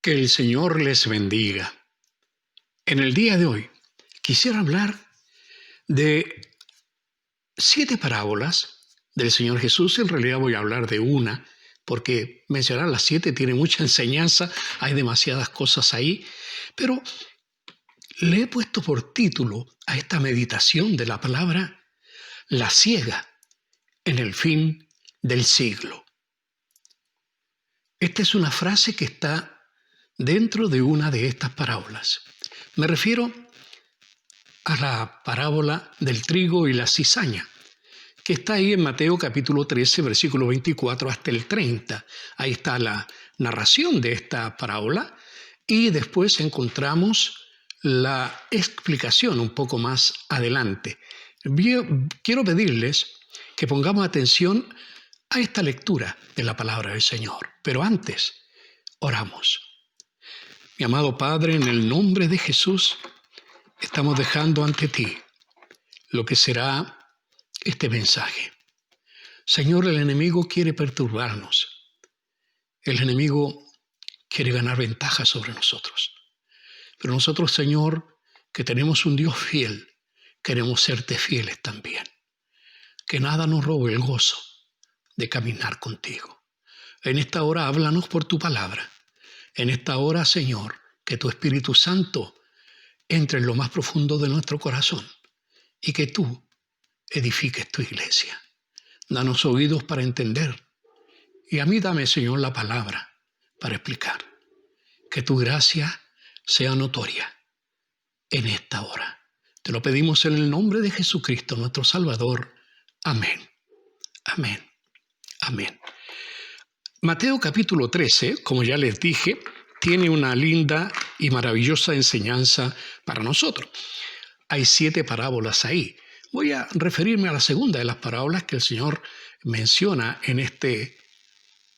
Que el Señor les bendiga. En el día de hoy quisiera hablar de 7 parábolas del Señor Jesús. En realidad voy a hablar de una, porque mencionar las 7 tiene mucha enseñanza, hay demasiadas cosas ahí, pero le he puesto por título a esta meditación de la palabra La ciega en el fin del siglo. Esta es una frase que está dentro de una de estas parábolas. Me refiero a la parábola del trigo y la cizaña, que está ahí en Mateo capítulo 13, versículo 24 hasta el 30. Ahí está la narración de esta parábola y después encontramos la explicación un poco más adelante. Quiero pedirles que pongamos atención a esta lectura de la palabra del Señor, pero antes oramos. Mi amado Padre, en el nombre de Jesús, estamos dejando ante ti lo que será este mensaje. Señor, el enemigo quiere perturbarnos. El enemigo quiere ganar ventaja sobre nosotros. Pero nosotros, Señor, que tenemos un Dios fiel, queremos serte fieles también. Que nada nos robe el gozo de caminar contigo. En esta hora, háblanos por tu palabra. En esta hora, Señor, que tu Espíritu Santo entre en lo más profundo de nuestro corazón y que tú edifiques tu iglesia. Danos oídos para entender y a mí dame, Señor, la palabra para explicar. Que tu gracia sea notoria en esta hora. Te lo pedimos en el nombre de Jesucristo, nuestro Salvador. Amén. Amén. Amén. Mateo capítulo 13, como ya les dije, tiene una linda y maravillosa enseñanza para nosotros. Hay 7 parábolas ahí. Voy a referirme a la segunda de las parábolas que el Señor menciona en este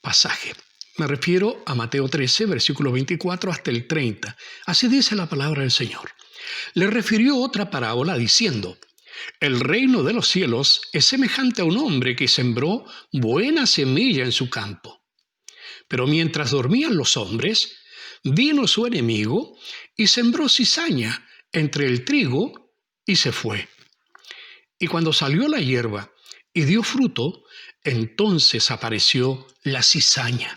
pasaje. Me refiero a Mateo 13, versículo 24 hasta el 30. Así dice la palabra del Señor. Le refirió otra parábola diciendo: el reino de los cielos es semejante a un hombre que sembró buena semilla en su campo. Pero mientras dormían los hombres, vino su enemigo y sembró cizaña entre el trigo y se fue. Y cuando salió la hierba y dio fruto, entonces apareció la cizaña.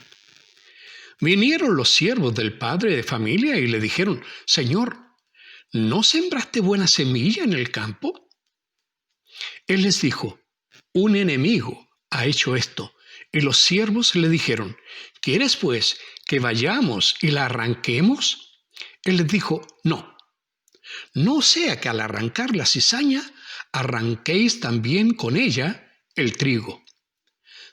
Vinieron los siervos del padre de familia y le dijeron: Señor, ¿no sembraste buena semilla en el campo? Él les dijo: un enemigo ha hecho esto. Y los siervos le dijeron: ¿quieres pues que vayamos y la arranquemos? Él les dijo: no sea que al arrancar la cizaña arranquéis también con ella el trigo.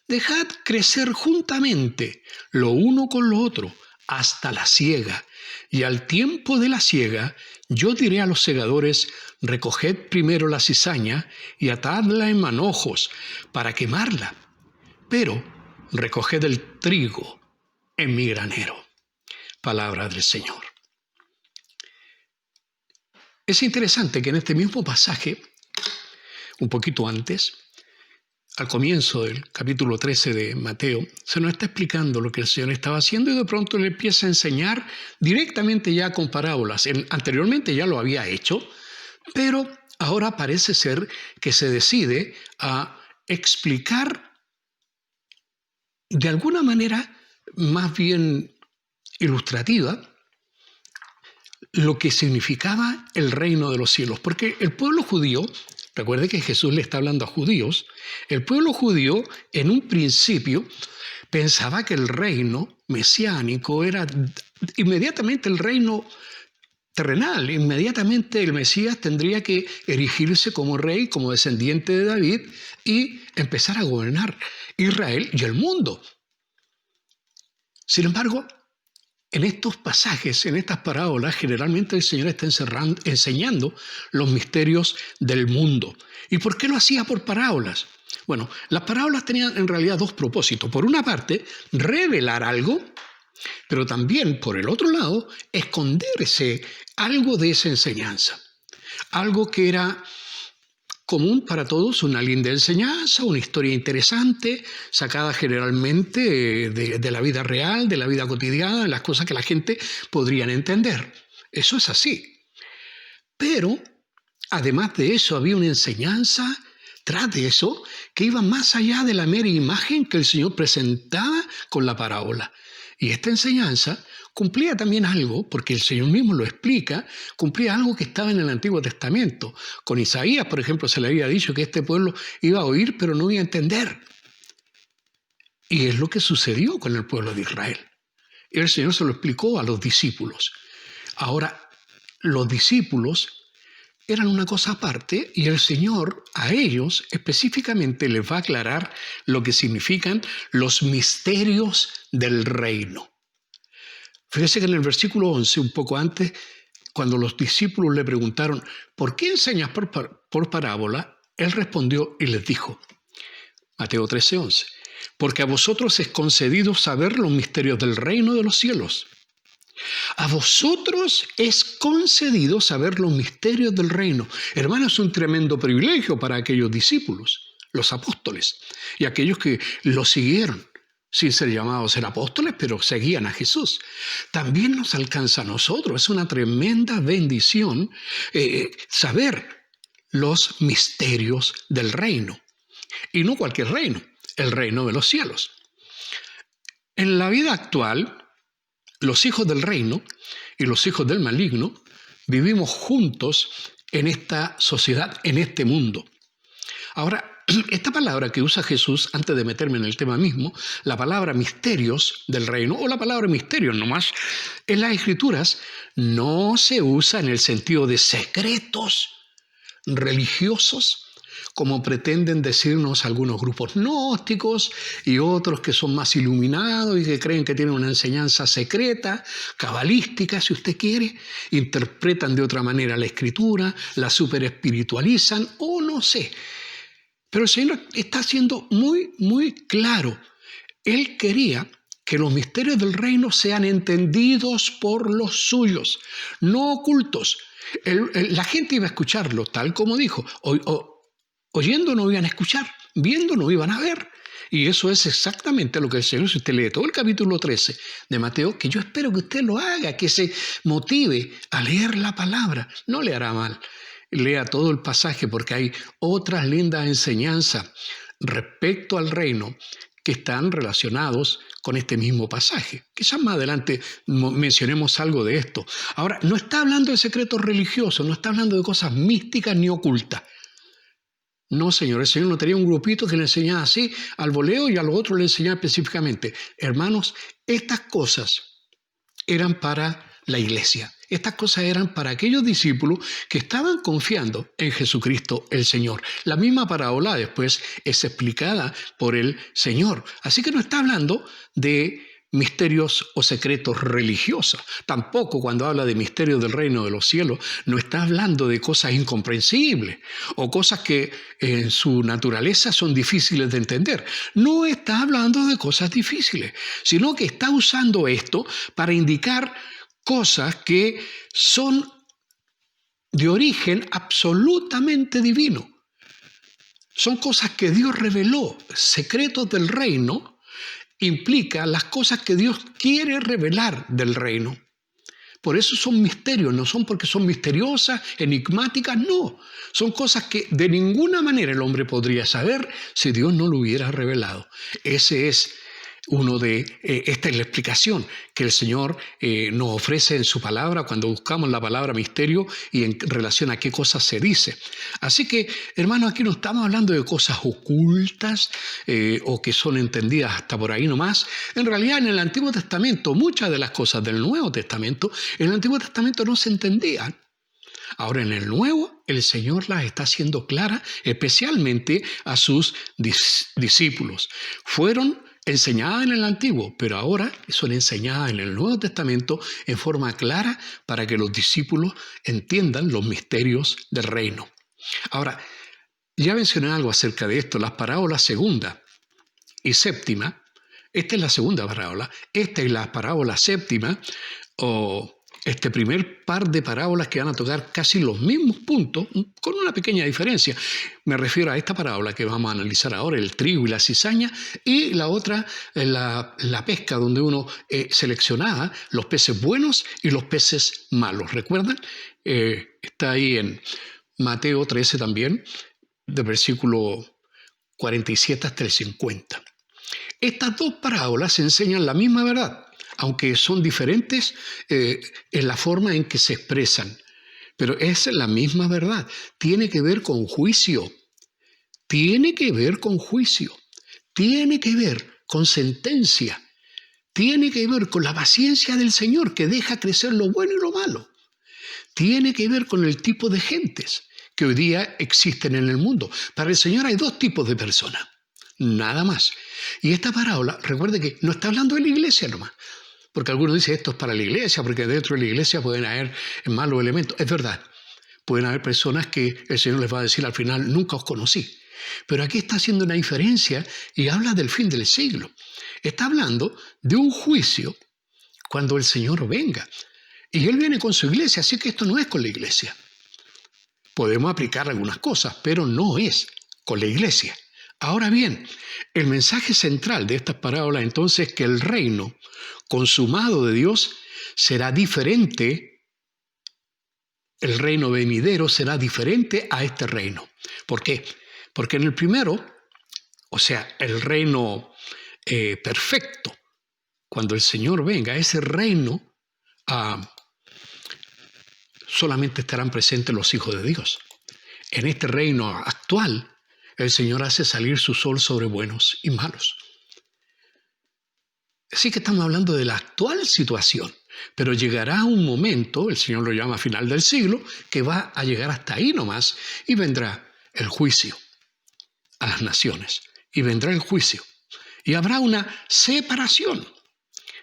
Dejad crecer juntamente lo uno con lo otro hasta la siega, y al tiempo de la siega yo diré a los segadores: recoged primero la cizaña y atadla en manojos para quemarla, pero recoged el trigo en mi granero. Palabra del Señor. Es interesante que en este mismo pasaje, un poquito antes, al comienzo del capítulo 13 de Mateo, se nos está explicando lo que el Señor estaba haciendo y de pronto le empieza a enseñar directamente ya con parábolas. Anteriormente ya lo había hecho, pero ahora parece ser que se decide a explicar de alguna manera más bien ilustrativa lo que significaba el reino de los cielos. Porque el pueblo judío, recuerde que Jesús le está hablando a judíos, el pueblo judío en un principio pensaba que el reino mesiánico era inmediatamente el reino terrenal. Inmediatamente el Mesías tendría que erigirse como rey, como descendiente de David y empezar a gobernar Israel y el mundo. Sin embargo, en estos pasajes, en estas parábolas, generalmente el Señor está enseñando los misterios del mundo. ¿Y por qué lo hacía por parábolas? Bueno, las parábolas tenían en realidad 2 propósitos. Por una parte, revelar algo, pero también, por el otro lado, esconderse algo de esa enseñanza. Algo que era común para todos, una linda enseñanza, una historia interesante, sacada generalmente de la vida real, de la vida cotidiana, de las cosas que la gente podrían entender. Eso es así. Pero, además de eso, había una enseñanza tras de eso que iba más allá de la mera imagen que el Señor presentaba con la parábola. Y esta enseñanza cumplía también algo, porque el Señor mismo lo explica, cumplía algo que estaba en el Antiguo Testamento. Con Isaías, por ejemplo, se le había dicho que este pueblo iba a oír, pero no iba a entender. Y es lo que sucedió con el pueblo de Israel. Y el Señor se lo explicó a los discípulos. Ahora, los discípulos eran una cosa aparte y el Señor a ellos específicamente les va a aclarar lo que significan los misterios del reino. Fíjese que en el versículo 11, un poco antes, cuando los discípulos le preguntaron, ¿por qué enseñas por parábola? Él respondió y les dijo, Mateo 13:11, porque a vosotros es concedido saber los misterios del reino de los cielos. A vosotros es concedido saber los misterios del reino. Hermano, es un tremendo privilegio para aquellos discípulos, los apóstoles, y aquellos que lo siguieron, sin ser llamados a ser apóstoles, pero seguían a Jesús. También nos alcanza a nosotros, es una tremenda bendición saber los misterios del reino. Y no cualquier reino, el reino de los cielos. En la vida actual, los hijos del reino y los hijos del maligno vivimos juntos en esta sociedad, en este mundo. Ahora, esta palabra que usa Jesús, antes de meterme en el tema mismo, la palabra misterios del reino, o la palabra misterios nomás, en las Escrituras no se usa en el sentido de secretos religiosos, como pretenden decirnos algunos grupos gnósticos y otros que son más iluminados y que creen que tienen una enseñanza secreta, cabalística, si usted quiere, interpretan de otra manera la Escritura, la superespiritualizan o no sé. Pero el Señor está siendo muy, muy claro. Él quería que los misterios del reino sean entendidos por los suyos, no ocultos. La gente iba a escucharlo, tal como dijo. Oyendo no iban a escuchar, viendo no iban a ver. Y eso es exactamente lo que el Señor, si usted lee todo el capítulo 13 de Mateo, que yo espero que usted lo haga, que se motive a leer la palabra. No le hará mal. Lea todo el pasaje porque hay otras lindas enseñanzas respecto al reino que están relacionados con este mismo pasaje. Quizás más adelante mencionemos algo de esto. Ahora, no está hablando de secretos religiosos, no está hablando de cosas místicas ni ocultas. No, Señor, el Señor no tenía un grupito que le enseñaba así al voleo y a los otros le enseñaba específicamente. Hermanos, estas cosas eran para la iglesia. Estas cosas eran para aquellos discípulos que estaban confiando en Jesucristo el Señor. La misma parábola después es explicada por el Señor. Así que no está hablando de misterios o secretos religiosos. Tampoco cuando habla de misterios del reino de los cielos, no está hablando de cosas incomprensibles o cosas que en su naturaleza son difíciles de entender. No está hablando de cosas difíciles, sino que está usando esto para indicar cosas que son de origen absolutamente divino. Son cosas que Dios reveló, secretos del reino, implica las cosas que Dios quiere revelar del reino. Por eso son misterios, no son porque son misteriosas, enigmáticas, no. Son cosas que de ninguna manera el hombre podría saber si Dios no lo hubiera revelado. Ese es esta es la explicación que el Señor nos ofrece en su palabra cuando buscamos la palabra misterio y en relación a qué cosas se dice. Así que, hermanos, aquí no estamos hablando de cosas ocultas o que son entendidas hasta por ahí nomás. En realidad, en el Antiguo Testamento, muchas de las cosas del Nuevo Testamento, en el Antiguo Testamento no se entendían. Ahora en el Nuevo, el Señor las está haciendo claras, especialmente a sus discípulos. Fueron enseñadas en el Antiguo, pero ahora son enseñadas en el Nuevo Testamento en forma clara para que los discípulos entiendan los misterios del reino. Ahora, ya mencioné algo acerca de esto, las parábolas segunda y séptima. Esta es la segunda parábola, esta es la parábola séptima, o este primer par de parábolas que van a tocar casi los mismos puntos, con una pequeña diferencia. Me refiero a esta parábola que vamos a analizar ahora, el trigo y la cizaña, y la otra, la pesca, donde uno seleccionaba los peces buenos y los peces malos. ¿Recuerdan? Está ahí en Mateo 13 también, del versículo 47 hasta el 50. Estas dos parábolas enseñan la misma verdad, aunque son diferentes en la forma en que se expresan. Pero es la misma verdad. Tiene que ver con juicio. Tiene que ver con juicio. Tiene que ver con sentencia. Tiene que ver con la paciencia del Señor que deja crecer lo bueno y lo malo. Tiene que ver con el tipo de gentes que hoy día existen en el mundo. Para el Señor hay dos tipos de personas, nada más. Y esta parábola, recuerde que no está hablando de la iglesia nomás, porque algunos dicen esto es para la iglesia, porque dentro de la iglesia pueden haber malos elementos. Es verdad, pueden haber personas que el Señor les va a decir al final, nunca os conocí. Pero aquí está haciendo una diferencia y habla del fin del siglo. Está hablando de un juicio cuando el Señor venga. Y Él viene con su iglesia, así que esto no es con la iglesia. Podemos aplicar algunas cosas, pero no es con la iglesia. Ahora bien, el mensaje central de estas parábolas entonces es que el reino consumado de Dios será diferente, el reino venidero será diferente a este reino. ¿Por qué? Porque en el primero, o sea, el reino perfecto, cuando el Señor venga, ese reino solamente estarán presentes los hijos de Dios. En este reino actual, el Señor hace salir su sol sobre buenos y malos. Así que estamos hablando de la actual situación, pero llegará un momento, el Señor lo llama final del siglo, que va a llegar hasta ahí nomás y vendrá el juicio a las naciones. Y vendrá el juicio. Y habrá una separación.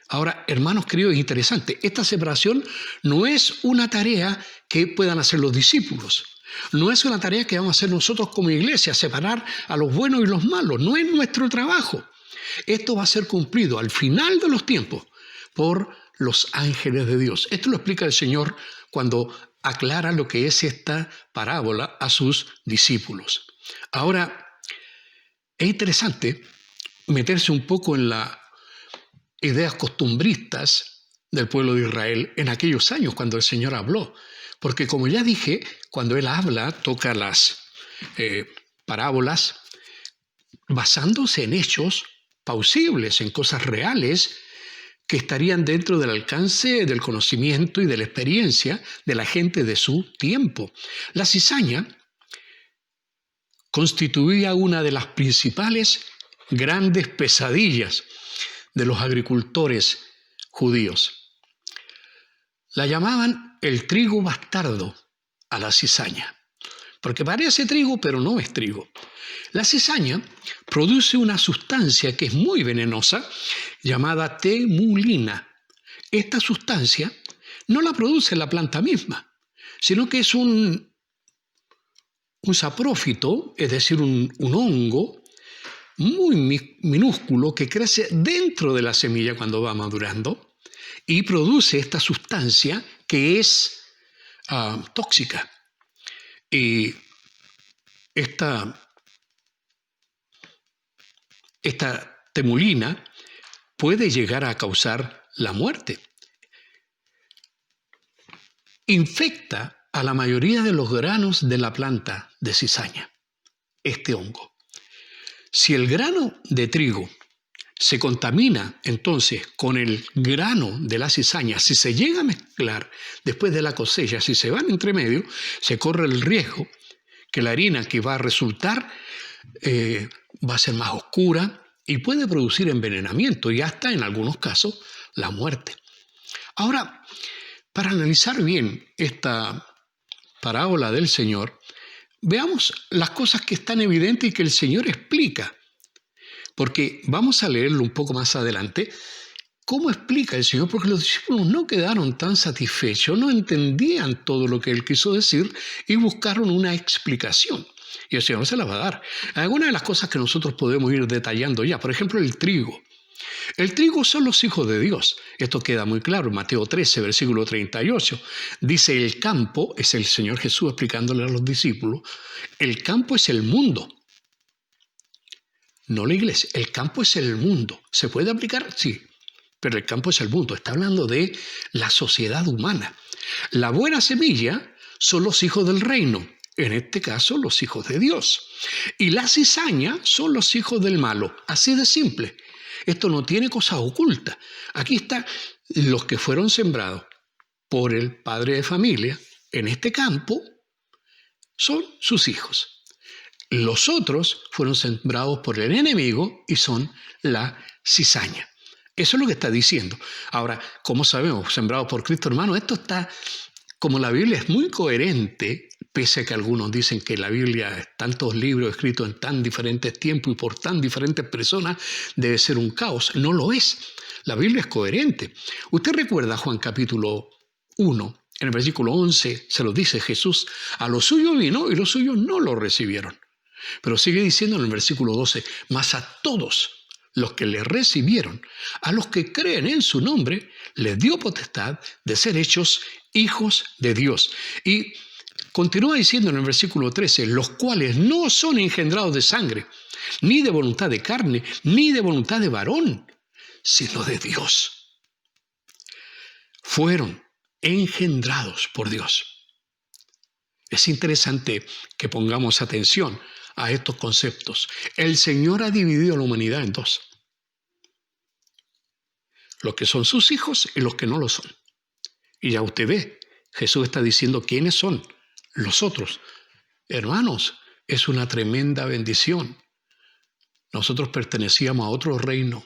Ahora, hermanos queridos, es interesante. Esta separación no es una tarea que puedan hacer los discípulos. No es una tarea que vamos a hacer nosotros como iglesia, separar a los buenos y los malos. No es nuestro trabajo. Esto va a ser cumplido al final de los tiempos por los ángeles de Dios. Esto lo explica el Señor cuando aclara lo que es esta parábola a sus discípulos. Ahora, es interesante meterse un poco en las ideas costumbristas del pueblo de Israel en aquellos años cuando el Señor habló. Porque como ya dije, cuando Él habla, toca las parábolas basándose en hechos plausibles, en cosas reales que estarían dentro del alcance del conocimiento y de la experiencia de la gente de su tiempo. La cizaña constituía una de las principales grandes pesadillas de los agricultores judíos. La llamaban el trigo bastardo a la cizaña, porque parece trigo, pero no es trigo. La cizaña produce una sustancia que es muy venenosa, llamada temulina. Esta sustancia no la produce la planta misma, sino que es un saprófito, es decir, un hongo muy minúsculo que crece dentro de la semilla cuando va madurando y produce esta sustancia que es tóxica. Y esta temulina puede llegar a causar la muerte. Infecta a la mayoría de los granos de la planta de cizaña, este hongo. Si el grano de trigo se contamina entonces con el grano de la cizaña, si se llega a mezclar después de la cosecha, si se van entre medio, se corre el riesgo que la harina que va a resultar va a ser más oscura y puede producir envenenamiento y hasta en algunos casos la muerte. Ahora, para analizar bien esta parábola del Señor, veamos las cosas que están evidentes y que el Señor explica. Porque vamos a leerlo un poco más adelante, cómo explica el Señor, porque los discípulos no quedaron tan satisfechos, no entendían todo lo que Él quiso decir y buscaron una explicación. Y el Señor se la va a dar. Algunas de las cosas que nosotros podemos ir detallando ya, por ejemplo, el trigo. El trigo son los hijos de Dios. Esto queda muy claro en Mateo 13, versículo 38. Dice, el campo, es el Señor Jesús explicándole a los discípulos, el campo es el mundo. No la iglesia, el campo es el mundo. ¿Se puede aplicar? Sí, pero el campo es el mundo. Está hablando de la sociedad humana. La buena semilla son los hijos del reino, en este caso los hijos de Dios. Y la cizaña son los hijos del malo. Así de simple. Esto no tiene cosa oculta. Aquí están los que fueron sembrados por el padre de familia en este campo, son sus hijos. Los otros fueron sembrados por el enemigo y son la cizaña. Eso es lo que está diciendo. Ahora, ¿cómo sabemos? Sembrados por Cristo, hermano. Esto está, como la Biblia es muy coherente, pese a que algunos dicen que la Biblia es tantos libros escritos en tan diferentes tiempos y por tan diferentes personas, debe ser un caos. No lo es. La Biblia es coherente. Usted recuerda Juan capítulo 1, en el versículo 11, se lo dice Jesús, a los suyos vino y los suyos no lo recibieron. Pero sigue diciendo en el versículo 12, mas a todos los que le recibieron, a los que creen en su nombre, les dio potestad de ser hechos hijos de Dios. Y continúa diciendo en el versículo 13, los cuales no son engendrados de sangre, ni de voluntad de carne, ni de voluntad de varón, sino de Dios. Fueron engendrados por Dios. Es interesante que pongamos atención a estos conceptos. El Señor ha dividido a la humanidad en dos. Los que son sus hijos y los que no lo son. Y ya usted ve, Jesús está diciendo quiénes son los otros. Hermanos, es una tremenda bendición. Nosotros pertenecíamos a otro reino,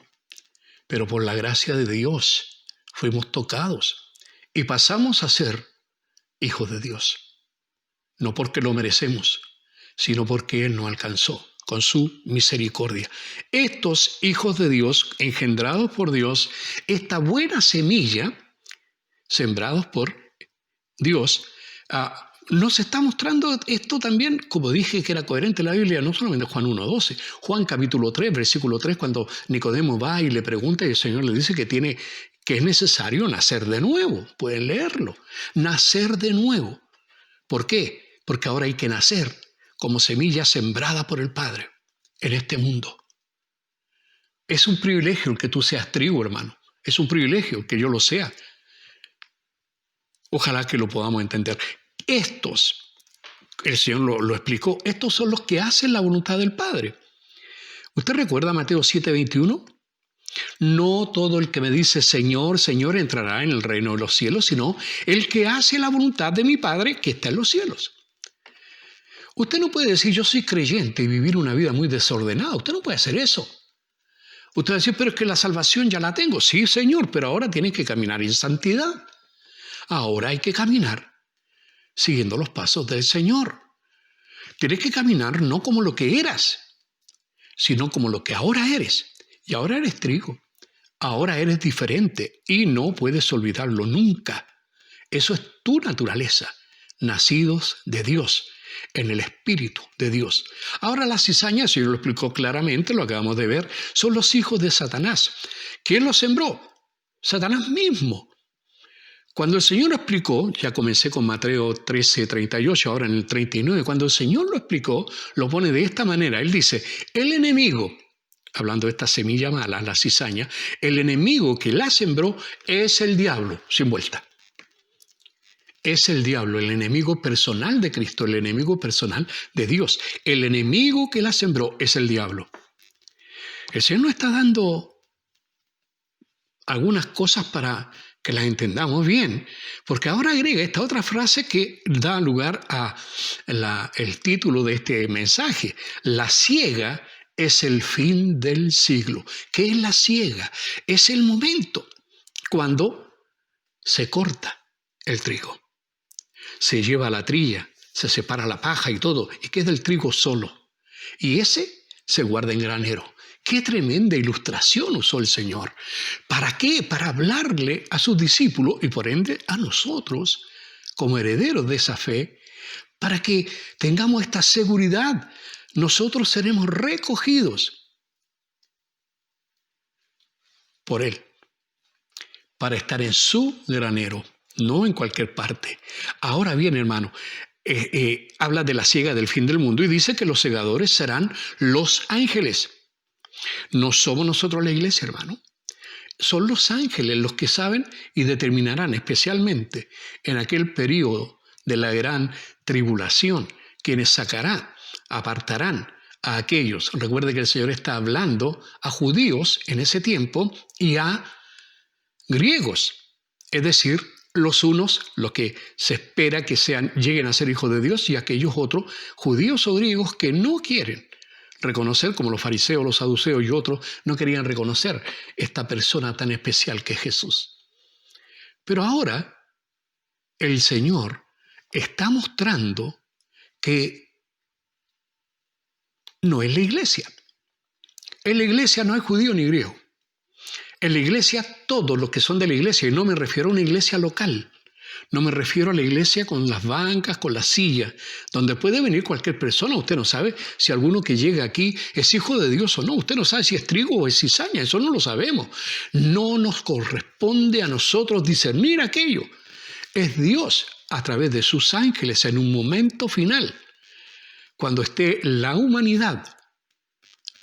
pero por la gracia de Dios fuimos tocados y pasamos a ser hijos de Dios. No porque lo merecemos, sino porque Él nos alcanzó con su misericordia. Estos hijos de Dios, engendrados por Dios, esta buena semilla, sembrados por Dios, nos está mostrando esto también, como dije que era coherente la Biblia, no solamente Juan 1:12, Juan capítulo 3, versículo 3, cuando Nicodemo va y le pregunta y el Señor le dice que es necesario nacer de nuevo. Pueden leerlo. Nacer de nuevo. ¿Por qué? Porque ahora hay que nacer como semilla sembrada por el Padre en este mundo. Es un privilegio el que tú seas trigo, hermano. Es un privilegio el que yo lo sea. Ojalá que lo podamos entender. Estos, el Señor lo explicó, estos son los que hacen la voluntad del Padre. ¿Usted recuerda Mateo 7:21? No todo el que me dice Señor, Señor entrará en el reino de los cielos, sino el que hace la voluntad de mi Padre que está en los cielos. Usted no puede decir yo soy creyente y vivir una vida muy desordenada. Usted no puede hacer eso. Usted va a decir, pero es que la salvación ya la tengo. Sí, Señor, pero ahora tiene que caminar en santidad. Ahora hay que caminar siguiendo los pasos del Señor. Tienes que caminar no como lo que eras, sino como lo que ahora eres. Y ahora eres trigo. Ahora eres diferente y no puedes olvidarlo nunca. Eso es tu naturaleza, nacidos de Dios, en el Espíritu de Dios. Ahora la cizaña, si lo explicó claramente, lo acabamos de ver, son los hijos de Satanás. ¿Quién los sembró? Satanás mismo. Cuando el Señor lo explicó, ya comencé con Mateo 13:38, ahora en el 39, cuando el Señor lo explicó, lo pone de esta manera. Él dice, el enemigo, hablando de esta semilla mala, la cizaña, el enemigo que la sembró es el diablo, sin vuelta. Es el diablo, el enemigo personal de Cristo, el enemigo personal de Dios. El enemigo que la sembró es el diablo. El Señor nos está dando algunas cosas para que las entendamos bien, porque ahora agrega esta otra frase que da lugar a el título de este mensaje. La siega es el fin del siglo. ¿Qué es la siega? Es el momento cuando se corta el trigo. Se lleva a la trilla, se separa la paja y todo, y queda el trigo solo. Y ese se guarda en granero. ¡Qué tremenda ilustración usó el Señor! ¿Para qué? Para hablarle a sus discípulos y por ende a nosotros, como herederos de esa fe, para que tengamos esta seguridad. Nosotros seremos recogidos por Él, para estar en su granero, no en cualquier parte. Ahora bien, hermano, habla de la siega del fin del mundo y dice que los segadores serán los ángeles. No somos nosotros la iglesia, hermano. Son los ángeles los que saben y determinarán especialmente en aquel periodo de la gran tribulación, quienes apartarán a aquellos. Recuerde que el Señor está hablando a judíos en ese tiempo y a griegos, es decir, los unos, los que se espera que lleguen a ser hijos de Dios, y aquellos otros, judíos o griegos, que no quieren reconocer, como los fariseos, los saduceos y otros, no querían reconocer esta persona tan especial que es Jesús. Pero ahora el Señor está mostrando que no es la iglesia. En la iglesia no hay judío ni griego. En la iglesia, todos los que son de la iglesia, y no me refiero a una iglesia local, no me refiero a la iglesia con las bancas, con las sillas, donde puede venir cualquier persona. Usted no sabe si alguno que llega aquí es hijo de Dios o no. Usted no sabe si es trigo o es cizaña. Eso no lo sabemos. No nos corresponde a nosotros discernir aquello. Es Dios, a través de sus ángeles, en un momento final, cuando esté la humanidad,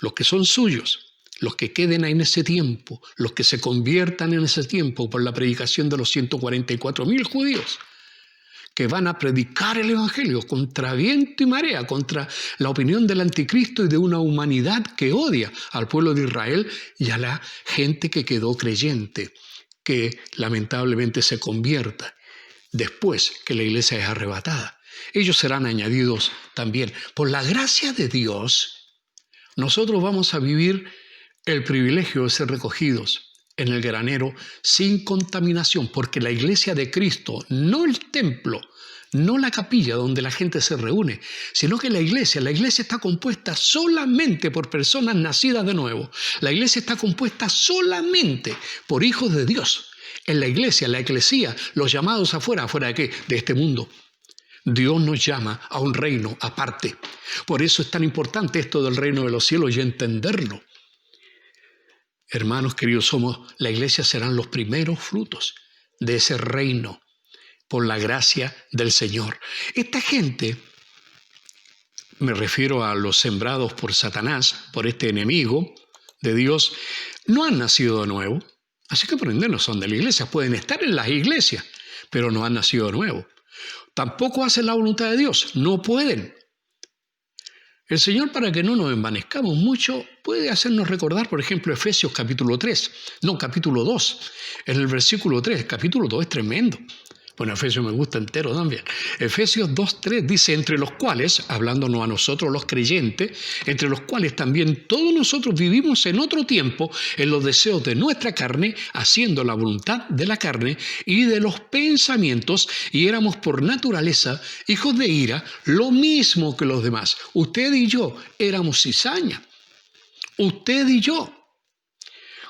los que son suyos, los que queden ahí en ese tiempo, los que se conviertan en ese tiempo por la predicación de los 144.000 judíos, que van a predicar el Evangelio contra viento y marea, contra la opinión del anticristo y de una humanidad que odia al pueblo de Israel y a la gente que quedó creyente, que lamentablemente se convierta después que la iglesia es arrebatada. Ellos serán añadidos también. Por la gracia de Dios, nosotros vamos a vivir el privilegio de ser recogidos en el granero sin contaminación, porque la iglesia de Cristo, no el templo, no la capilla donde la gente se reúne, sino que la iglesia está compuesta solamente por personas nacidas de nuevo. La iglesia está compuesta solamente por hijos de Dios. En la iglesia, la eclesía, los llamados afuera de qué? De este mundo. Dios nos llama a un reino aparte. Por eso es tan importante esto del reino de los cielos y entenderlo. Hermanos queridos, la iglesia serán los primeros frutos de ese reino por la gracia del Señor. Esta gente, me refiero a los sembrados por Satanás, por este enemigo de Dios, no han nacido de nuevo. Así que por ende no son de la iglesia. Pueden estar en las iglesias, pero no han nacido de nuevo. Tampoco hacen la voluntad de Dios, no pueden. El Señor, para que no nos envanezcamos mucho, puede hacernos recordar, por ejemplo, Efesios capítulo 2, en el versículo 3, capítulo 2 es tremendo. Bueno, Efesios me gusta entero también. Efesios 2:3 dice, entre los cuales, hablándonos a nosotros los creyentes, entre los cuales también todos nosotros vivimos en otro tiempo en los deseos de nuestra carne, haciendo la voluntad de la carne y de los pensamientos, y éramos por naturaleza hijos de ira, lo mismo que los demás. Usted y yo éramos cizaña. Usted y yo.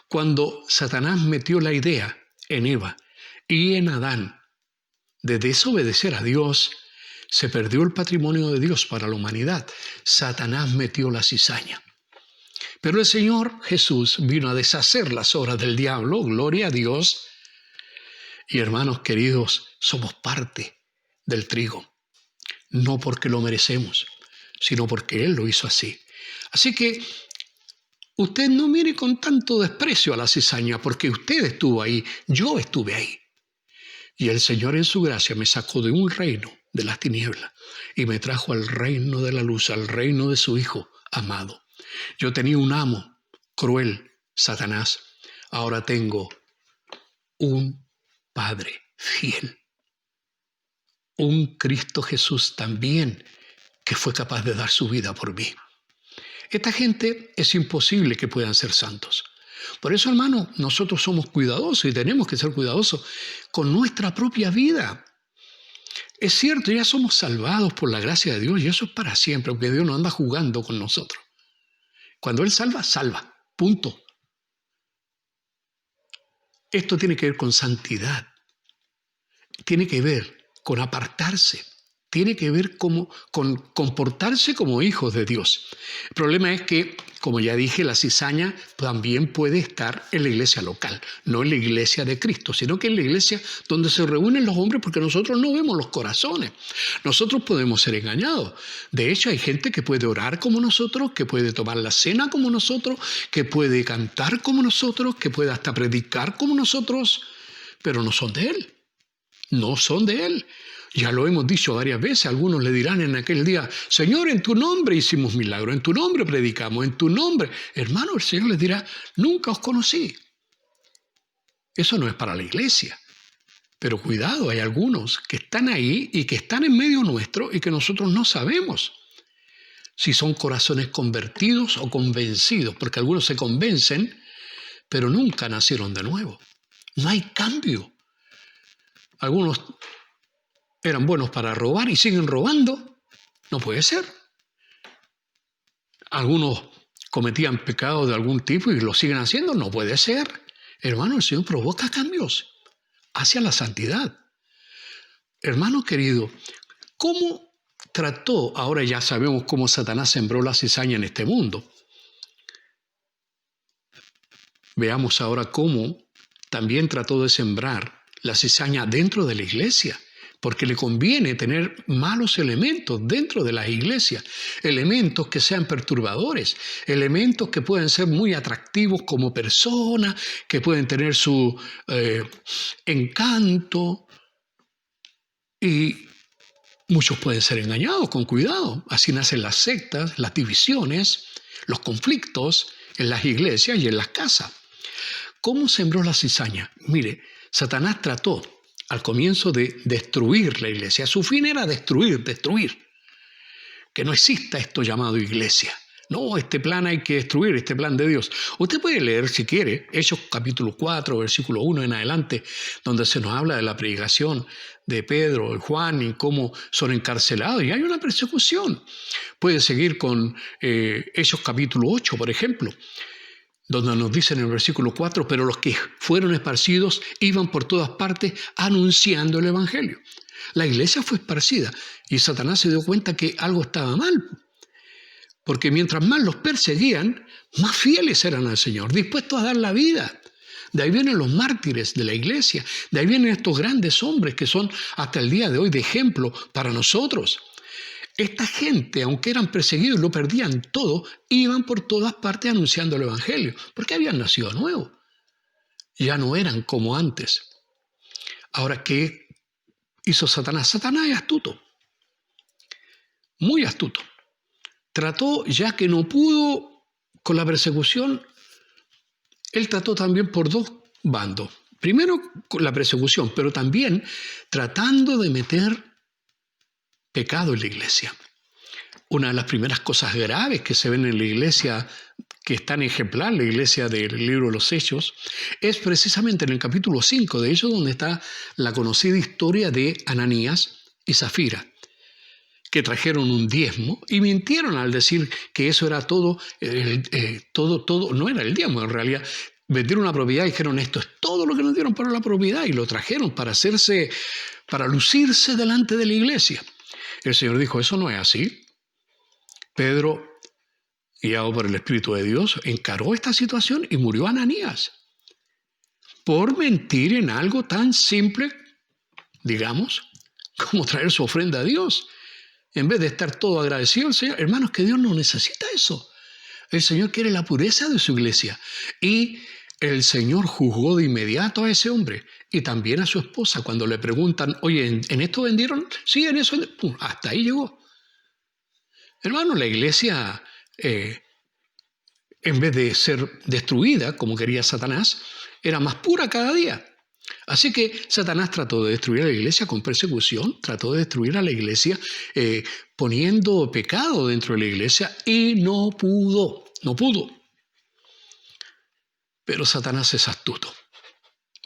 Cuando Satanás metió la idea en Eva y en Adán, de desobedecer a Dios, se perdió el patrimonio de Dios para la humanidad. Satanás metió la cizaña. Pero el Señor Jesús vino a deshacer las obras del diablo, gloria a Dios. Y hermanos queridos, somos parte del trigo. No porque lo merecemos, sino porque Él lo hizo así. Así que usted no mire con tanto desprecio a la cizaña, porque usted estuvo ahí, yo estuve ahí. Y el Señor en su gracia me sacó de un reino de las tinieblas y me trajo al reino de la luz, al reino de su Hijo amado. Yo tenía un amo cruel, Satanás. Ahora tengo un Padre fiel. Un Cristo Jesús también que fue capaz de dar su vida por mí. Esta gente es imposible que puedan ser santos. Por eso, hermano, nosotros somos cuidadosos y tenemos que ser cuidadosos con nuestra propia vida. Es cierto, ya somos salvados por la gracia de Dios y eso es para siempre, aunque Dios no anda jugando con nosotros. Cuando Él salva, salva. Punto. Esto tiene que ver con santidad. Tiene que ver con apartarse. tiene que ver con comportarse como hijos de Dios. El problema es que, como ya dije, la cizaña también puede estar en la iglesia local, no en la iglesia de Cristo, sino que en la iglesia donde se reúnen los hombres, porque nosotros no vemos los corazones. Nosotros podemos ser engañados. De hecho, hay gente que puede orar como nosotros, que puede tomar la cena como nosotros, que puede cantar como nosotros, que puede hasta predicar como nosotros, pero no son de Él. No son de Él. Ya lo hemos dicho varias veces, algunos le dirán en aquel día, Señor, en tu nombre hicimos milagros, en tu nombre predicamos, en tu nombre. Hermano, el Señor les dirá, nunca os conocí. Eso no es para la iglesia. Pero cuidado, hay algunos que están ahí y que están en medio nuestro y que nosotros no sabemos si son corazones convertidos o convencidos, porque algunos se convencen, pero nunca nacieron de nuevo. No hay cambio. Algunos eran buenos para robar y siguen robando. No puede ser. Algunos cometían pecados de algún tipo y lo siguen haciendo. No puede ser. Hermano, el Señor provoca cambios hacia la santidad. Hermano querido, ¿cómo trató? Ahora ya sabemos cómo Satanás sembró la cizaña en este mundo. Veamos ahora cómo también trató de sembrar la cizaña dentro de la iglesia. Porque le conviene tener malos elementos dentro de las iglesias, elementos que sean perturbadores, elementos que pueden ser muy atractivos como personas, que pueden tener su encanto, y muchos pueden ser engañados, con cuidado. Así nacen las sectas, las divisiones, los conflictos en las iglesias y en las casas. ¿Cómo sembró la cizaña? Mire, Satanás trató al comienzo de destruir la iglesia. Su fin era destruir. Que no exista esto llamado iglesia. No, este plan hay que destruir, este plan de Dios. Usted puede leer, si quiere, Hechos capítulo 4, versículo 1 en adelante, donde se nos habla de la predicación de Pedro y Juan y cómo son encarcelados. Y hay una persecución. Puede seguir con Hechos capítulo 8, por ejemplo, donde nos dice en el versículo 4, pero los que fueron esparcidos iban por todas partes anunciando el evangelio. La iglesia fue esparcida y Satanás se dio cuenta que algo estaba mal, porque mientras más los perseguían, más fieles eran al Señor, dispuestos a dar la vida. De ahí vienen los mártires de la iglesia, de ahí vienen estos grandes hombres que son hasta el día de hoy de ejemplo para nosotros. Esta gente, aunque eran perseguidos y lo perdían todo, iban por todas partes anunciando el evangelio, porque habían nacido de nuevo. Ya no eran como antes. Ahora, ¿qué hizo Satanás? Satanás es astuto, muy astuto. Trató, ya que no pudo con la persecución, él trató también por dos bandos. Primero con la persecución, pero también tratando de meter pecado en la iglesia. Una de las primeras cosas graves que se ven en la iglesia, que es tan ejemplar, la iglesia del libro de los Hechos, es precisamente en el capítulo 5 de Hechos, donde está la conocida historia de Ananías y Zafira, que trajeron un diezmo y mintieron al decir que eso era todo, no era el diezmo en realidad. Vendieron una propiedad y dijeron, esto es todo lo que nos dieron para la propiedad, y lo trajeron para lucirse delante de la iglesia. El Señor dijo, eso no es así. Pedro, guiado por el Espíritu de Dios, encaró esta situación y murió Ananías por mentir en algo tan simple, digamos, como traer su ofrenda a Dios. En vez de estar todo agradecido al Señor, hermanos, que Dios no necesita eso. El Señor quiere la pureza de su iglesia. Y el Señor juzgó de inmediato a ese hombre y también a su esposa cuando le preguntan, oye, ¿en esto vendieron? Sí, en eso. Pum, hasta ahí llegó. Hermano, la iglesia, en vez de ser destruida, como quería Satanás, era más pura cada día. Así que Satanás trató de destruir a la iglesia con persecución, trató de destruir a la iglesia poniendo pecado dentro de la iglesia y no pudo. Pero Satanás es astuto,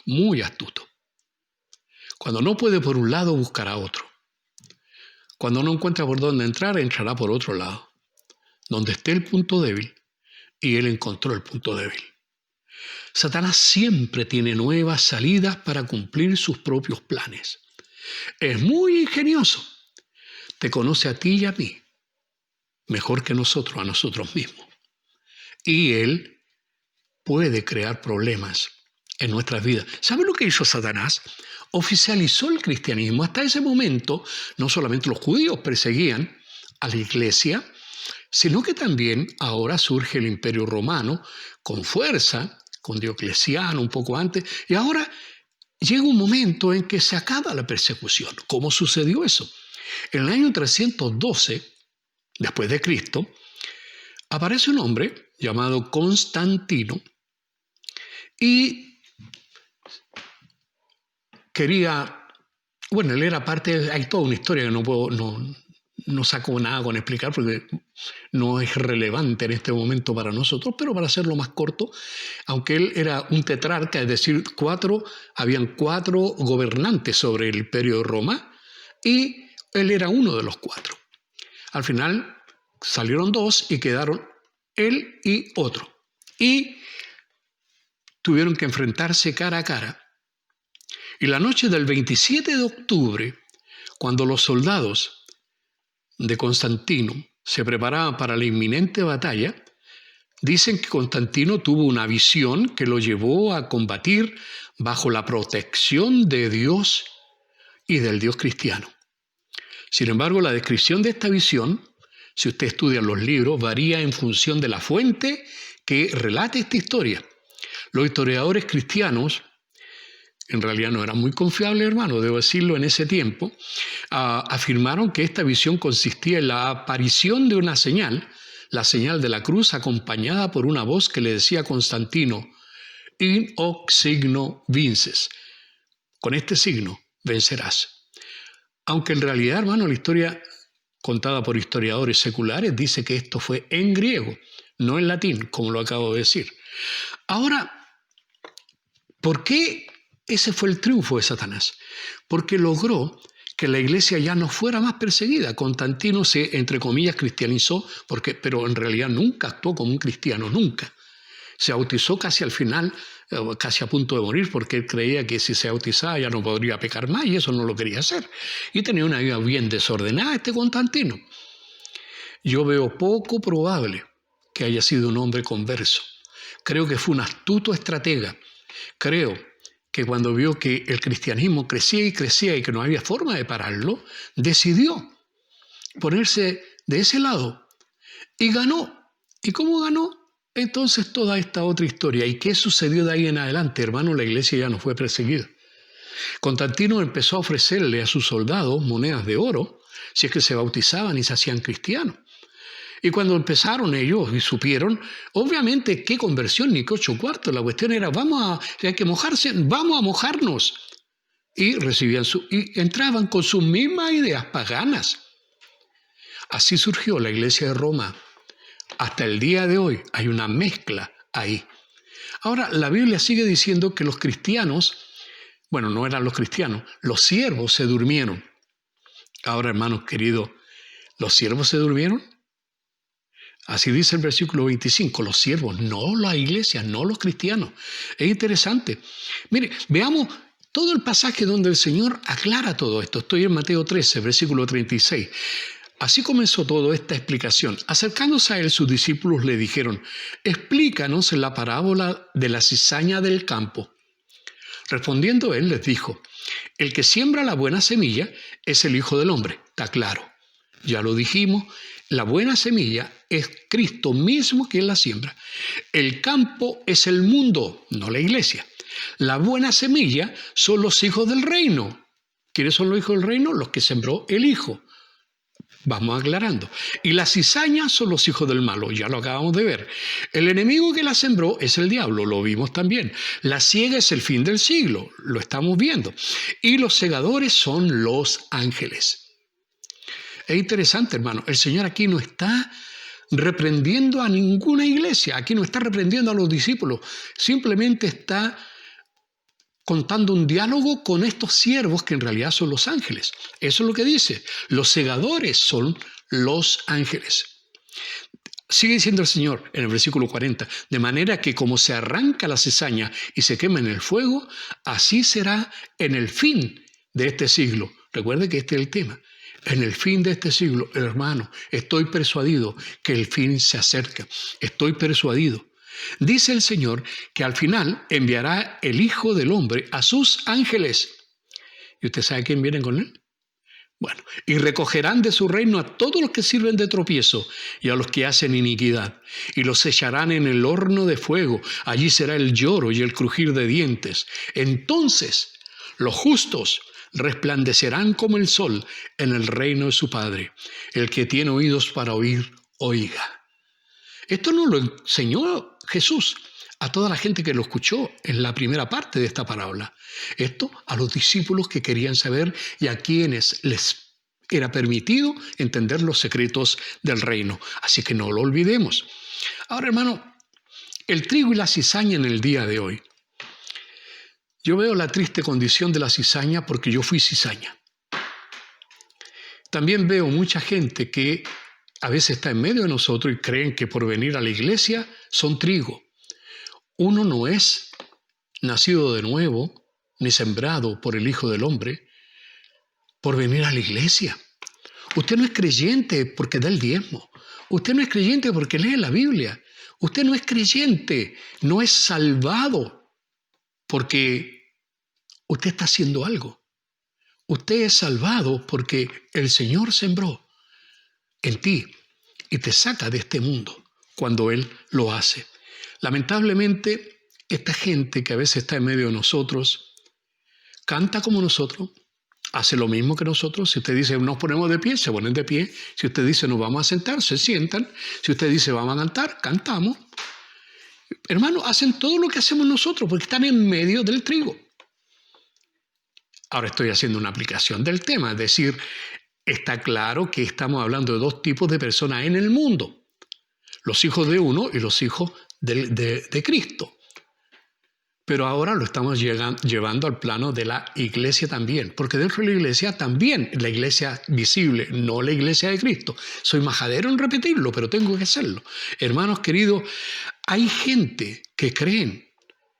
muy astuto. Cuando no puede por un lado, buscará otro. Cuando no encuentra por dónde entrar, entrará por otro lado, donde esté el punto débil, y él encontró el punto débil. Satanás siempre tiene nuevas salidas para cumplir sus propios planes. Es muy ingenioso. te conoce a ti y a mí mejor que nosotros, a nosotros mismos. Y Él puede crear problemas en nuestras vidas. ¿Sabe lo que hizo Satanás? Oficializó el cristianismo. Hasta ese momento, no solamente los judíos perseguían a la iglesia, sino que también ahora surge el Imperio Romano con fuerza, con Diocleciano un poco antes, y ahora llega un momento en que se acaba la persecución. ¿Cómo sucedió eso? En el año 312, después de Cristo, aparece un hombre llamado Constantino y quería, bueno, él era parte, hay toda una historia que no saco nada con explicar porque no es relevante en este momento para nosotros, pero para hacerlo más corto, aunque él era un tetrarca, es decir, habían 4 gobernantes sobre el Imperio de Roma y él era uno de los 4. Al final salieron 2 y quedaron él y otro. Y tuvieron que enfrentarse cara a cara. Y la noche del 27 de octubre, cuando los soldados de Constantino se preparaban para la inminente batalla, dicen que Constantino tuvo una visión que lo llevó a combatir bajo la protección de Dios y del Dios cristiano. Sin embargo, la descripción de esta visión, si usted estudia los libros, varía en función de la fuente que relate esta historia. Los historiadores cristianos, en realidad no eran muy confiables, hermano, debo decirlo, en ese tiempo, afirmaron que esta visión consistía en la aparición de una señal, la señal de la cruz, acompañada por una voz que le decía a Constantino, in hoc signo vinces, con este signo vencerás. Aunque en realidad, hermano, la historia contada por historiadores seculares dice que esto fue en griego, no en latín, como lo acabo de decir. Ahora, ¿por qué ese fue el triunfo de Satanás? Porque logró que la iglesia ya no fuera más perseguida. Constantino se, entre comillas, cristianizó, pero en realidad nunca actuó como un cristiano, nunca. Se bautizó casi al final, casi a punto de morir, porque él creía que si se bautizaba ya no podría pecar más, y eso no lo quería hacer. Y tenía una vida bien desordenada este Constantino. Yo veo poco probable que haya sido un hombre converso. Creo que fue un astuto estratega. Creo que cuando vio que el cristianismo crecía y crecía y que no había forma de pararlo, decidió ponerse de ese lado y ganó. ¿Y cómo ganó? Entonces toda esta otra historia. ¿Y qué sucedió de ahí en adelante, hermano? La iglesia ya no fue perseguida. Constantino empezó a ofrecerle a sus soldados monedas de oro si es que se bautizaban y se hacían cristianos. Y cuando empezaron ellos y supieron, obviamente, qué conversión ni qué 8 cuartos. La cuestión era, hay que mojarse, vamos a mojarnos. Y y entraban con sus mismas ideas paganas. Así surgió la iglesia de Roma. Hasta el día de hoy hay una mezcla ahí. Ahora, la Biblia sigue diciendo que los cristianos, bueno, no eran los cristianos, los siervos se durmieron. Ahora, hermanos queridos, ¿los siervos se durmieron? Así dice el versículo 25, los siervos, no la iglesia, no los cristianos. Es interesante. Mire, veamos todo el pasaje donde el Señor aclara todo esto. Estoy en Mateo 13, versículo 36. Así comenzó toda esta explicación. Acercándose a él, sus discípulos le dijeron, explícanos la parábola de la cizaña del campo. Respondiendo él, les dijo, el que siembra la buena semilla es el Hijo del Hombre. Está claro, ya lo dijimos. La buena semilla es Cristo mismo quien la siembra. El campo es el mundo, no la iglesia. La buena semilla son los hijos del reino. ¿Quiénes son los hijos del reino? Los que sembró el Hijo. Vamos aclarando. Y la cizaña son los hijos del malo, ya lo acabamos de ver. El enemigo que la sembró es el diablo, lo vimos también. La siega es el fin del siglo, lo estamos viendo. Y los segadores son los ángeles. Es interesante, hermano, el Señor aquí no está reprendiendo a ninguna iglesia, aquí no está reprendiendo a los discípulos, simplemente está contando un diálogo con estos siervos que en realidad son los ángeles. Eso es lo que dice, los segadores son los ángeles. Sigue diciendo el Señor en el versículo 40, de manera que como se arranca la cizaña y se quema en el fuego, así será en el fin de este siglo. Recuerde que este es el tema. en el fin de este siglo, hermano, estoy persuadido que el fin se acerca. Estoy persuadido. Dice el Señor que al final enviará el Hijo del Hombre a sus ángeles. ¿Y usted sabe quién viene con él? Bueno, y recogerán de su reino a todos los que sirven de tropiezo y a los que hacen iniquidad, y los echarán en el horno de fuego. Allí será el lloro y el crujir de dientes. Entonces los justos resplandecerán como el sol en el reino de su Padre. El que tiene oídos para oír, oiga. Esto nos lo enseñó Jesús a toda la gente que lo escuchó en la primera parte de esta parábola. Esto a los discípulos que querían saber y a quienes les era permitido entender los secretos del reino. Así que no lo olvidemos. Ahora, hermano, el trigo y la cizaña en el día de hoy. Yo veo la triste condición de la cizaña porque yo fui cizaña. También veo mucha gente que a veces está en medio de nosotros y creen que por venir a la iglesia son trigo. Uno no es nacido de nuevo ni sembrado por el Hijo del Hombre por venir a la iglesia. Usted no es creyente porque da el diezmo. Usted no es creyente porque lee la Biblia. Usted no es creyente, no es salvado porque usted está haciendo algo. Usted es salvado porque el Señor sembró en ti y te saca de este mundo cuando Él lo hace. Lamentablemente, esta gente que a veces está en medio de nosotros, canta como nosotros, hace lo mismo que nosotros. Si usted dice nos ponemos de pie, se ponen de pie. Si usted dice nos vamos a sentar, se sientan. Si usted dice vamos a cantar, cantamos. Hermanos, hacen todo lo que hacemos nosotros porque están en medio del trigo. Ahora estoy haciendo una aplicación del tema, es decir, está claro que estamos hablando de dos tipos de personas en el mundo. Los hijos de uno y los hijos de Cristo. Pero ahora lo estamos llevando al plano de la iglesia también, porque dentro de la iglesia también, la iglesia visible, no la iglesia de Cristo. Soy majadero en repetirlo, pero tengo que hacerlo. Hermanos queridos, hay gente que creen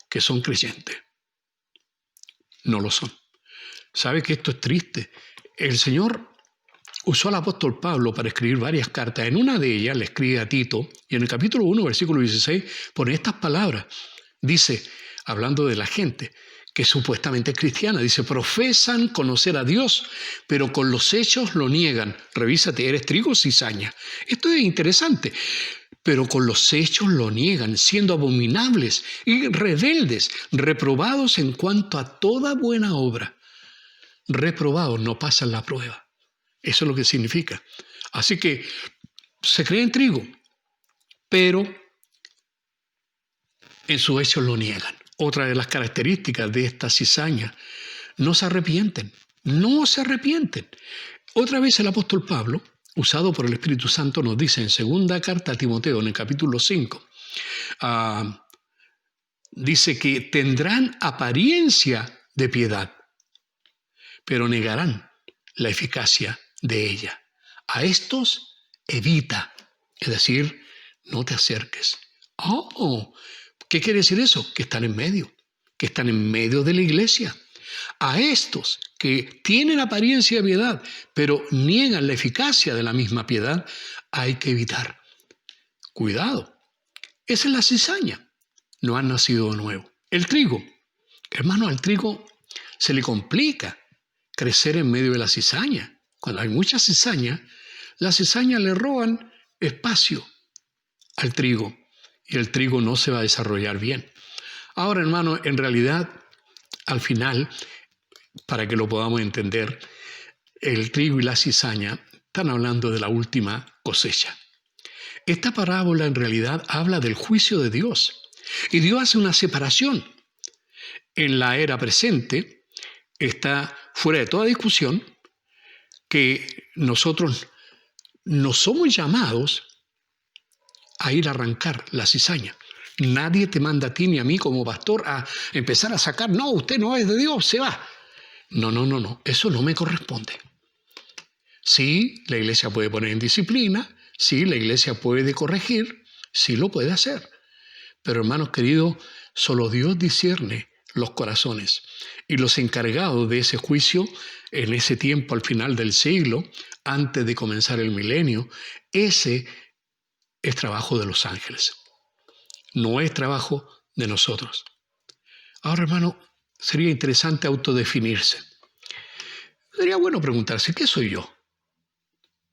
que son creyentes. No lo son. ¿Sabe que esto es triste? El Señor usó al apóstol Pablo para escribir varias cartas. En una de ellas le escribe a Tito, y en el capítulo 1, versículo 16, pone estas palabras. Dice, hablando de la gente que supuestamente es cristiana, dice, profesan conocer a Dios, pero con los hechos lo niegan. Revísate, ¿eres trigo o cizaña? Esto es interesante. Pero con los hechos lo niegan, siendo abominables y rebeldes, reprobados en cuanto a toda buena obra. Reprobados, no pasan la prueba. Eso es lo que significa. Así que se creen trigo, pero en sus hechos lo niegan. Otra de las características de esta cizaña, no se arrepienten. No se arrepienten. Otra vez el apóstol Pablo, usado por el Espíritu Santo, nos dice en segunda carta a Timoteo, en el capítulo 5, dice que tendrán apariencia de piedad, pero negarán la eficacia de ella. A estos evita, es decir, no te acerques. ¿Qué quiere decir eso? Que están en medio de la iglesia. A estos que tienen apariencia de piedad, pero niegan la eficacia de la misma piedad, hay que evitar. Cuidado, esa es la cizaña. No han nacido de nuevo. El trigo, hermano, al trigo se le complica crecer en medio de la cizaña. Cuando hay mucha cizaña, las cizañas le roban espacio al trigo y el trigo no se va a desarrollar bien. Ahora, hermano, en realidad, al final, para que lo podamos entender, el trigo y la cizaña están hablando de la última cosecha. Esta parábola en realidad habla del juicio de Dios y Dios hace una separación. En la era presente está fuera de toda discusión que nosotros no somos llamados a ir a arrancar la cizaña. Nadie te manda a ti ni a mí como pastor a empezar a sacar, no, usted no es de Dios, se va. No, eso no me corresponde. Sí, la iglesia puede poner en disciplina, sí, la iglesia puede corregir, sí lo puede hacer. Pero hermanos queridos, solo Dios discierne los corazones. Y los encargados de ese juicio, en ese tiempo al final del siglo, antes de comenzar el milenio, ese es trabajo de los ángeles. No es trabajo de nosotros. Ahora, hermano, sería interesante autodefinirse. Sería bueno preguntarse, ¿qué soy yo?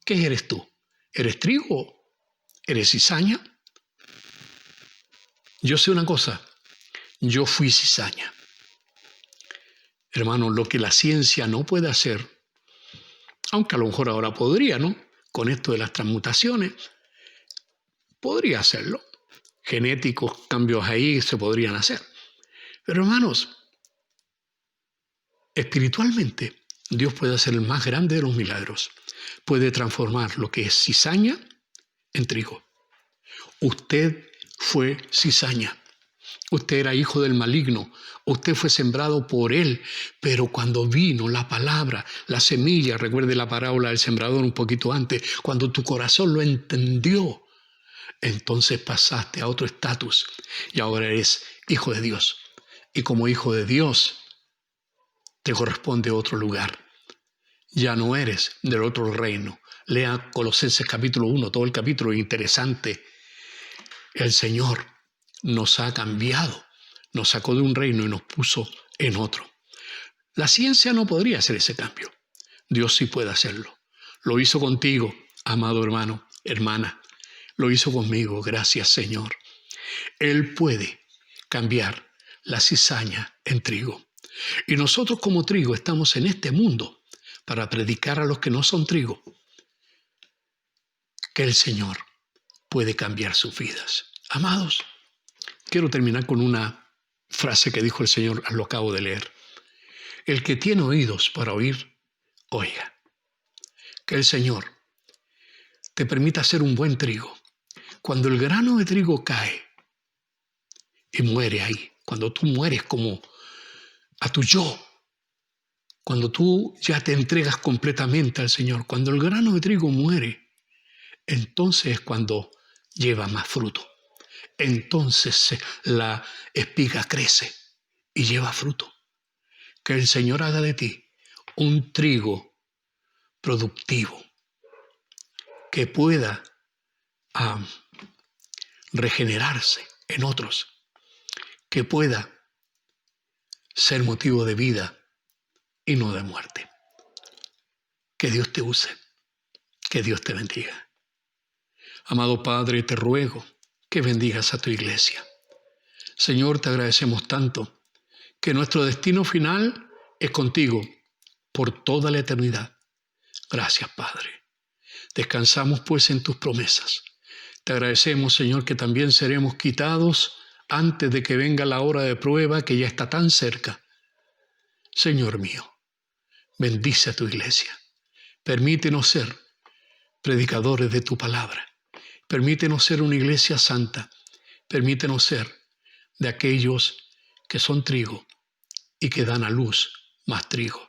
¿Qué eres tú? ¿Eres trigo? ¿Eres cizaña? Yo sé una cosa, yo fui cizaña. Hermano, lo que la ciencia no puede hacer, aunque a lo mejor ahora podría, ¿no? Con esto de las transmutaciones, podría hacerlo. Genéticos, cambios ahí se podrían hacer. Pero hermanos, espiritualmente, Dios puede hacer el más grande de los milagros. Puede transformar lo que es cizaña en trigo. Usted fue cizaña. Usted era hijo del maligno. Usted fue sembrado por él. Pero cuando vino la palabra, la semilla, recuerde la parábola del sembrador un poquito antes, cuando tu corazón lo entendió, entonces pasaste a otro estatus y ahora eres hijo de Dios. Y como hijo de Dios, te corresponde otro lugar. Ya no eres del otro reino. Lea Colosenses capítulo 1, todo el capítulo interesante. El Señor nos ha cambiado, nos sacó de un reino y nos puso en otro. La ciencia no podría hacer ese cambio. Dios sí puede hacerlo. Lo hizo contigo, amado hermano, hermana. Lo hizo conmigo, gracias Señor. Él puede cambiar la cizaña en trigo. Y nosotros como trigo estamos en este mundo para predicar a los que no son trigo que el Señor puede cambiar sus vidas. Amados, quiero terminar con una frase que dijo el Señor, lo acabo de leer. El que tiene oídos para oír, oiga. Que el Señor te permita ser un buen trigo. Cuando el grano de trigo cae y muere ahí, cuando tú mueres como a tu yo, cuando tú ya te entregas completamente al Señor, cuando el grano de trigo muere, entonces es cuando lleva más fruto. Entonces la espiga crece y lleva fruto. Que el Señor haga de ti un trigo productivo que pueda regenerarse en otros, que pueda ser motivo de vida y no de muerte. Que Dios te use, que Dios te bendiga. Amado Padre, te ruego que bendigas a tu iglesia. Señor, te agradecemos tanto que nuestro destino final es contigo por toda la eternidad. Gracias, Padre. Descansamos pues en tus promesas. Te agradecemos, Señor, que también seremos quitados antes de que venga la hora de prueba que ya está tan cerca. Señor mío, bendice a tu iglesia. Permítenos ser predicadores de tu palabra. Permítenos ser una iglesia santa. Permítenos ser de aquellos que son trigo y que dan a luz más trigo.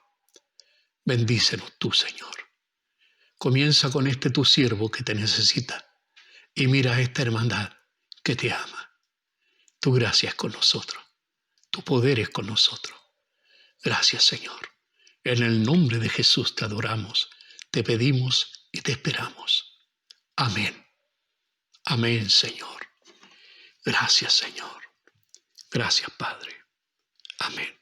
Bendícenos tú, Señor. Comienza con este tu siervo que te necesita y mira a esta hermandad que te ama. Tu gracia es con nosotros. Tu poder es con nosotros. Gracias, Señor. En el nombre de Jesús te adoramos, te pedimos y te esperamos. Amén. Amén, Señor. Gracias, Señor. Gracias, Padre. Amén.